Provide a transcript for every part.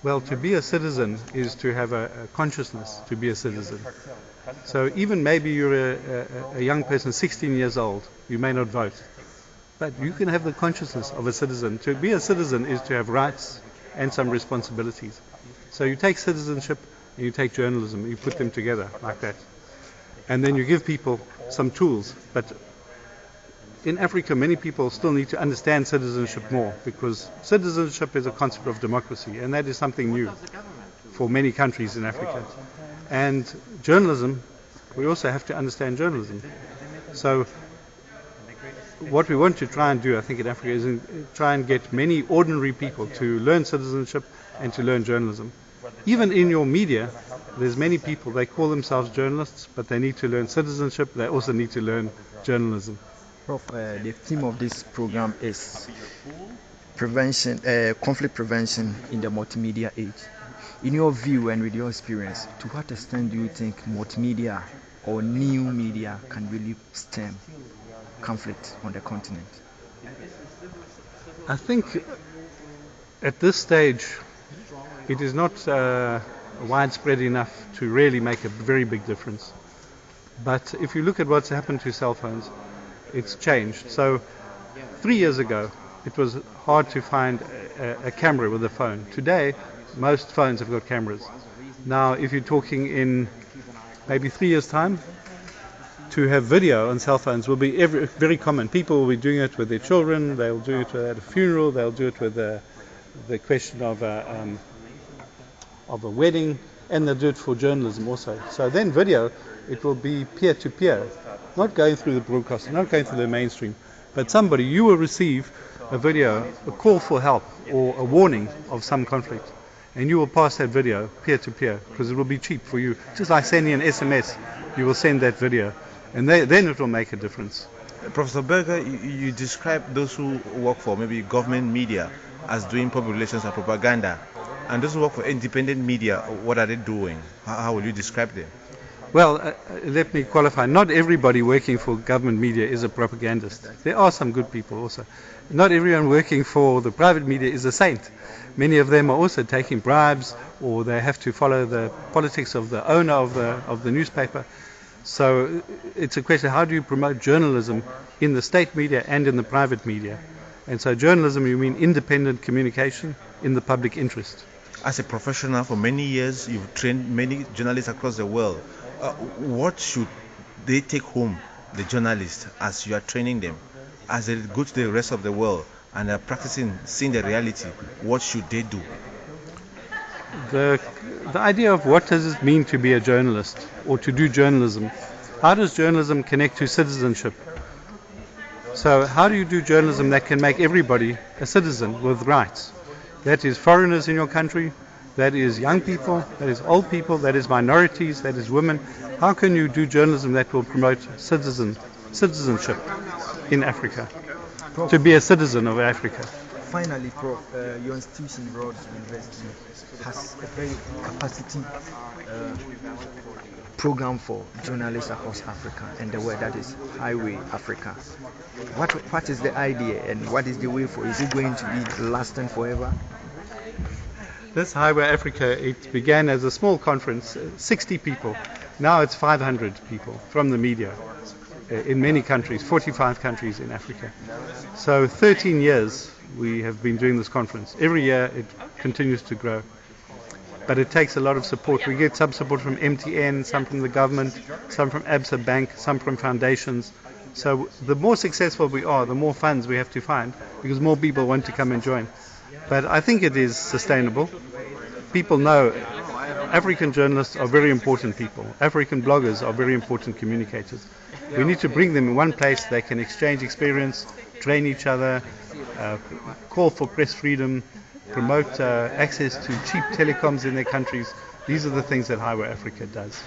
Well, to be a citizen is to have a consciousness to be a citizen. So even maybe you're a young person, 16 years old, you may not vote, but you can have the consciousness of a citizen. To be a citizen is to have rights and some responsibilities. So you take citizenship and you take journalism, you put them together like that. And then you give people some tools. But in Africa, many people still need to understand citizenship more, because citizenship is a concept of democracy, and that is something new for many countries in Africa. And journalism, we also have to understand journalism. So what we want to try and do, I think, in Africa is try and get many ordinary people to learn citizenship and to learn journalism. Even in your media, there's many people, they call themselves journalists, but they need to learn citizenship, they also need to learn journalism. Prof, the theme of this program is conflict prevention in the multimedia age. In your view and with your experience, to what extent do you think multimedia or new media can really stem conflict on the continent? I think at this stage it is not widespread enough to really make a very big difference. But if you look at what's happened to cell phones, it's changed. So 3 years ago it was hard to find a camera with a phone. Today most phones have got cameras. Now if you're talking in maybe 3 years time, to have video on cell phones will be very common. People will be doing it with their children, they'll do it at a funeral, they'll do it with the question of a wedding, and they'll do it for journalism also. So then video, it will be peer-to-peer, not going through the broadcaster, not going through the mainstream, but somebody, you will receive a video, a call for help or a warning of some conflict, and you will pass that video peer-to-peer because it will be cheap for you. Just like sending an SMS, you will send that video, and then it will make a difference. Professor Berger, you describe those who work for maybe government media as doing public relations and propaganda, and those who work for independent media, what are they doing? How will you describe them? Well, let me qualify. Not everybody working for government media is a propagandist. There are some good people also. Not everyone working for the private media is a saint. Many of them are also taking bribes, or they have to follow the politics of the owner of the newspaper. So it's a question, how do you promote journalism in the state media and in the private media? And so journalism, you mean independent communication in the public interest. As a professional for many years, you've trained many journalists across the world. What should they take home, the journalists, as you are training them? As they go to the rest of the world and are practicing, seeing the reality, what should they do? The idea of what does it mean to be a journalist or to do journalism? How does journalism connect to citizenship? So how do you do journalism that can make everybody a citizen with rights? That is foreigners in your country, that is young people, that is old people, that is minorities, that is women. How can you do journalism that will promote citizenship in Africa? Prof, to be a citizen of Africa. Finally, Prof, your institution, Rhodes University, has a very capacity program for journalists across Africa and the world, that is Highway Africa. What is the idea and what is the way for? Is it going to be lasting forever? This Highway Africa, it began as a small conference, 60 people. Now it's 500 people from the media in many countries, 45 countries in Africa. So 13 years we have been doing this conference. Every year it continues to grow. But it takes a lot of support. We get some support from MTN, some from the government, some from Absa Bank, some from foundations. So the more successful we are, the more funds we have to find, because more people want to come and join. But I think it is sustainable. People know African journalists are very important people. African bloggers are very important communicators. We need to bring them in one place. They can exchange experience, train each other, call for press freedom, promote access to cheap telecoms in their countries. These are the things that Highway Africa does.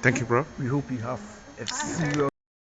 Thank you, bro. We hope you have a serious